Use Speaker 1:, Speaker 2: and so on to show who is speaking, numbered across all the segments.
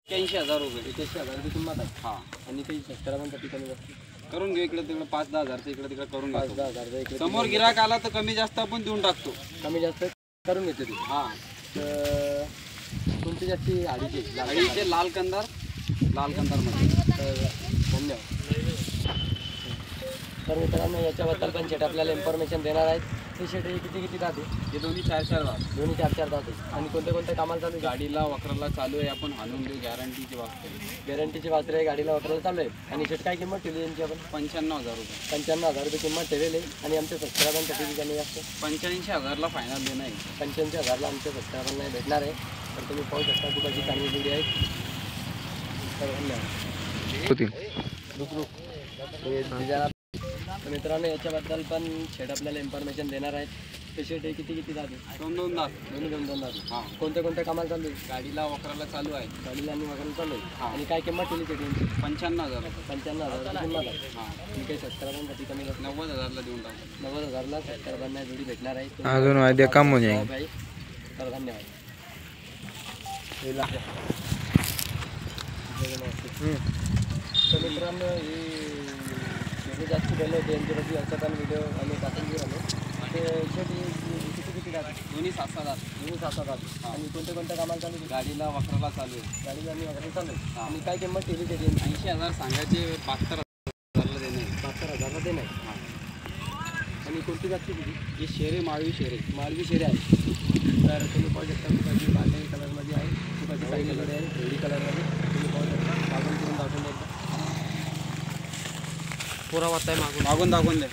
Speaker 1: 81,000 रुपये.
Speaker 2: 81,000 रुपये किंमत आहे.
Speaker 1: हां,
Speaker 2: आणि काही शेतकऱ्यांसाठी कमी जास्त
Speaker 1: करून घेऊ. इकडे तिकडे 5-10 हजारचं इकडे तिकडे करून घेऊ.
Speaker 2: 5-10,000 इकडे
Speaker 1: समोर गिराक आला तर कमी जास्त आपण देऊन टाकतो.
Speaker 2: कमी जास्त करून घेतो ते.
Speaker 1: हां,
Speaker 2: तर कोणती जास्ती अडीचे
Speaker 1: अडीचशे लाल कंदार मध्ये.
Speaker 2: तर धन्यवाद. तर मित्रांनो याच्याबद्दल पण शेट आपल्याला इन्फॉर्मेशन देणार आहेत. हे शेट हे किती राहते?
Speaker 1: हे दोन्ही 4-4 दात.
Speaker 2: दोन्ही 4-4 राहते. आणि कोणत्या कामाला चालू आहे?
Speaker 1: गाडीला वखराला चालू आहे. आपण हाणून देऊ. गॅरंटीची वाजते.
Speaker 2: गॅरंटीची वासरे आहे. गाडीला वखराला चालू आहे. आणि शेट काय किंमत ठेवली यांची आपण?
Speaker 1: 95,000 रुपये.
Speaker 2: 95,000 रुपये किंमत ठेवलेली आहे. आणि आमच्या सबस्क्रायबांसाठी कमी जास्त
Speaker 1: 85,000ला फायनल देणं आहे.
Speaker 2: 85,000ला आमच्या सबस्क्रायबांना भेटणार आहे. तर तुम्ही पाहू शकता खूप अशी चांगली जोडी आहे. तर धन्यवाद. तर मित्रांनो याच्याबद्दल पण शेट आपल्याला इन्फॉर्मेशन देणार आहेत. ते शेट हे किती जाते?
Speaker 1: 2-2 दात.
Speaker 2: दोन दाते.
Speaker 1: हां,
Speaker 2: कोणत्या कामाला चालू आहे?
Speaker 1: गाडीला वखराला चालू आहे.
Speaker 2: गाडीला आणि वगैरे चालू आहे.
Speaker 1: हां.
Speaker 2: आणि काय किंमत ठेवली शेट यांची?
Speaker 1: 95,000 रुपये.
Speaker 2: 95,000 किंमत आहे.
Speaker 1: हां,
Speaker 2: आणि काही शेतकऱ्यांसाठी कमी जास्त
Speaker 1: 90,000ला देऊन टाकू.
Speaker 2: 90,000ला शेतकऱ्यांना जोडी भेटणार आहे.
Speaker 3: अजून वाद्य कम हो जाईल.
Speaker 2: तर धन्यवाद. तर मित्रांनो ही जास्त गेले होते यांच्यावरती याचा पण व्हिडिओ आम्ही टाकून घेऊ आलो. ते शेट किती राहतात?
Speaker 1: दोन्ही 7-7 दात.
Speaker 2: दोन्ही 7 राहतात. आणि कोणत्या कामाला चालू आहे?
Speaker 1: गाडीला वखराला चालू आहे.
Speaker 2: गाडीला आणि वगैरे चालू आहे.
Speaker 1: हां.
Speaker 2: आणि काय किंमत ठेवली त्याची यांची?
Speaker 1: 80,000 सांगायचे. 72,000ला देणे.
Speaker 2: 72,000ला देणार.
Speaker 1: हां,
Speaker 2: आणि कोणती जास्ती किती?
Speaker 1: हे शेरे माळवी शेरे.
Speaker 2: मालवी शेरे आहे. तर तुम्ही पाहू शकता खूप अशी पांढरी कलरमध्ये आहे. खूप अशी काही कलर आहे. रेडी कलरमध्ये तुम्ही पाहू शकता. दाखवून द्यायचं पुरा वाटत आहे.
Speaker 1: मागून दाखवून दे.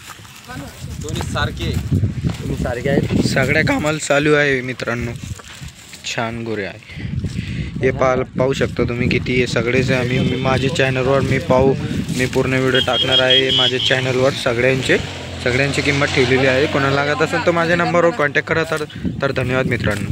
Speaker 1: दोन्ही सारखे.
Speaker 2: तुम्ही सारखे आहेत.
Speaker 3: सगळ्या कामाला चालू आहे मित्रांनो. छान गोरे आहे. हे पाहू शकता तुम्ही किती हे सगळेच आम्ही माझ्या चॅनलवर मी पूर्ण व्हिडिओ टाकणार आहे माझ्या चॅनलवर. सगळ्यांची किंमत ठेवलेली आहे. कोणाला लागत असेल तर माझ्या नंबरवर कॉन्टॅक्ट करा. तर धन्यवाद मित्रांनो.